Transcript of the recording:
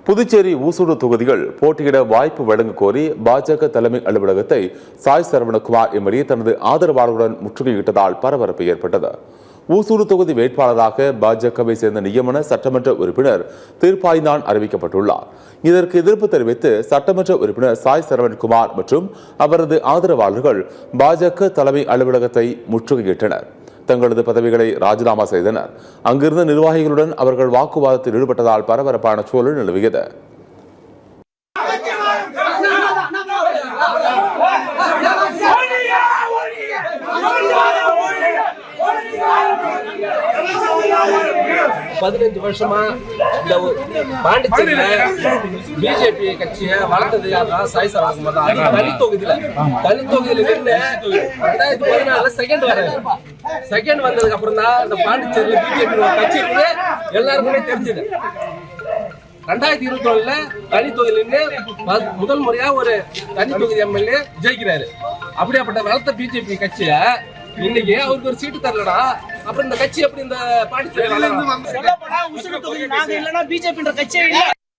புதுச்சேரி ஊசூடு தொகுதிகள் போட்டியிட வாய்ப்பு வழங்க கோரி பாஜக தலைமை அலுவலகத்தை சாய் சரவணகுமார் எம்எல்ஏ தனது ஆதரவாளர்களுடன் முற்றுகையிட்டதால் பரபரப்பு ஏற்பட்டது. ஊசூடு தொகுதி வேட்பாளராக பாஜகவை சேர்ந்த நியமன சட்டமன்ற உறுப்பினர் தீர்ப்பாய்ந்தான் அறிவிக்கப்பட்டுள்ளார். இதற்கு எதிர்ப்பு தெரிவித்து சட்டமன்ற உறுப்பினர் சாய் சரவணகுமார் மற்றும் அவரது ஆதரவாளர்கள் பாஜக தலைமை அலுவலகத்தை முற்றுகையிட்டனர். தங்களது பதவிகளை ராஜினாமா செய்தனர். அங்கிருந்த நிர்வாகிகளுடன் அவர்கள் வாக்குவாதத்தில் ஈடுபட்டதால் பரபரப்பான சூழல் நிலவியது. வருஷமா இந்த பாண்டிச்சேரியில பிஜேபி கட்சியை வளர்த்தது சாய் சரவணகுமார் தான். தனி தொகுதியில நின்று 2014 செகண்ட் வந்ததுக்கு அப்புறம் தான் இந்த பாண்டிச்சேரியில பிஜேபி கட்சி இருக்கு எல்லாருக்குமே தெரிஞ்சது. 2021 தனி தொகுதியில முதல் முறையா ஒரு தனி தொகுதி எம்எல்ஏ ஜெயிக்கிறாரு. அப்படியாப்பட்ட வளர்த்த பிஜேபி கட்சிய இன்னைக்கு அவருக்கு ஒரு சீட்டு தரலடா. அப்புறம் இந்த கட்சி எப்படி இந்த பாண்டிச்சேரி